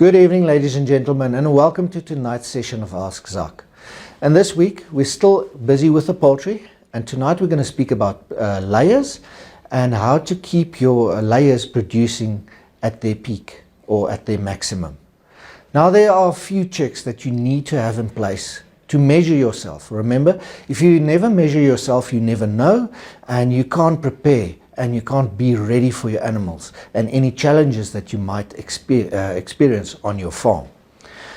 Good evening, ladies and gentlemen, and welcome to tonight's session of Ask Zak. And this week we're still busy with the poultry, and tonight we're going to speak about layers and how to keep your layers producing at their peak or at their maximum. Now, there are a few checks that you need to have in place to measure yourself. Remember, if you never measure yourself, you never know, and you can't prepare and you can't be ready for your animals and any challenges that you might experience on your farm.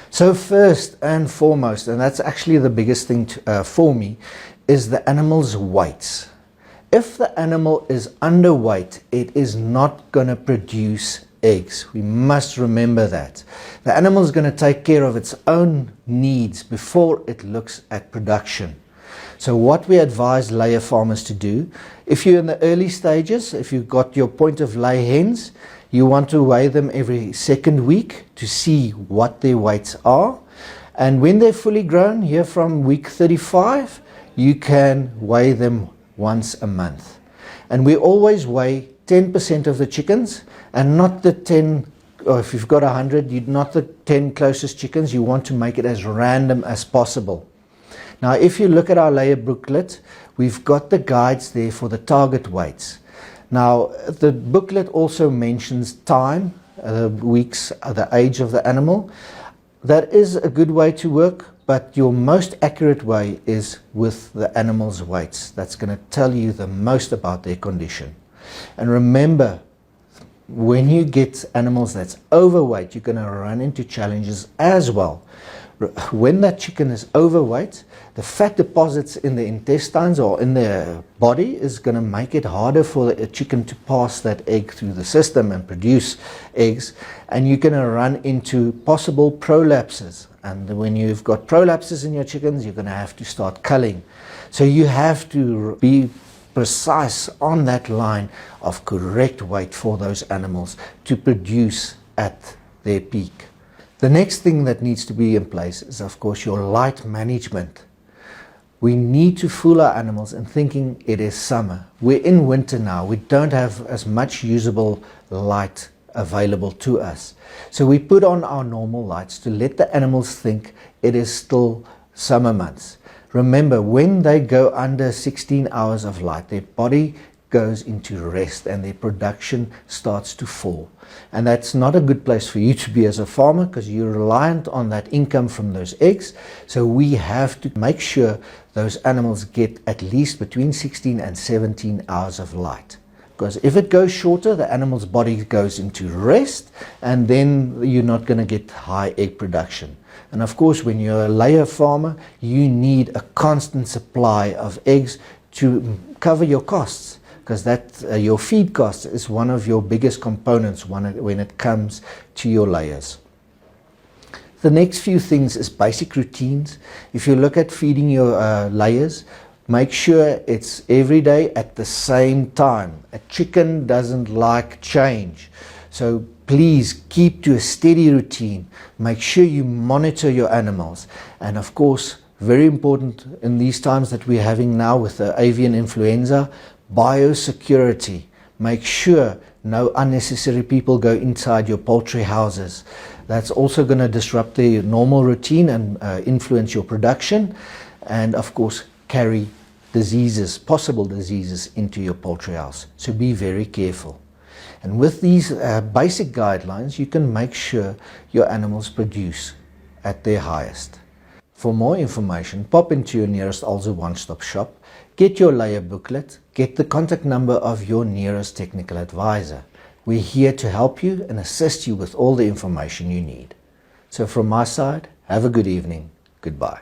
So first and foremost, and that's actually the biggest thing for me, is the animal's weights. If the animal is underweight, it is not going to produce eggs. We must remember that. The animal is going to take care of its own needs before it looks at production. So what we advise layer farmers to do, if you're in the early stages, if you've got your point of lay hens, you want to weigh them every second week to see what their weights are. And when they're fully grown, here from week 35, you can weigh them once a month. And we always weigh 10% of the chickens and not the 10, or if you've got 100, not the 10 closest chickens. You want to make it as random as possible. Now, if you look at our layer booklet, we've got the guides there for the target weights. Now, the booklet also mentions time, weeks, the age of the animal. That is a good way to work, but your most accurate way is with the animal's weights. That's going to tell you the most about their condition. And remember, when you get animals that's overweight, you're going to run into challenges as well. When that chicken is overweight, the fat deposits in the intestines or in their body is going to make it harder for the chicken to pass that egg through the system and produce eggs, and you're going to run into possible prolapses. And when you've got prolapses in your chickens, you're going to have to start culling. So you have to be precise on that line of correct weight for those animals to produce at their peak. The next thing that needs to be in place is, of course, your light management. We need to fool our animals in thinking it is summer. We're in winter now. We don't have as much usable light available to us. So we put on our normal lights to let the animals think it is still summer months. Remember, when they go under 16 hours of light, their body goes into rest and their production starts to fall. And that's not a good place for you to be as a farmer, because you're reliant on that income from those eggs. So we have to make sure those animals get at least between 16 and 17 hours of light. Because if it goes shorter, the animal's body goes into rest, and then you're not going to get high egg production. And of course, when you're a layer farmer, you need a constant supply of eggs to cover your costs, because that your feed cost is one of your biggest components when it comes to your layers. The next few things is basic routines. If you look at feeding your layers, make sure it's every day at the same time. A chicken doesn't like change. So please keep to a steady routine. Make sure you monitor your animals. And of course, very important in these times that we're having now with the avian influenza, biosecurity. Make sure no unnecessary people go inside your poultry houses. That's also going to disrupt the normal routine and influence your production, and of course carry diseases, possible diseases, into your poultry house. So be very careful. And with these basic guidelines, you can make sure your animals produce at their highest. For more information, pop into your nearest Alzu one-stop shop, get your layer booklet, get the contact number of your nearest technical advisor. We're here to help you and assist you with all the information you need. So from my side, have a good evening. Goodbye.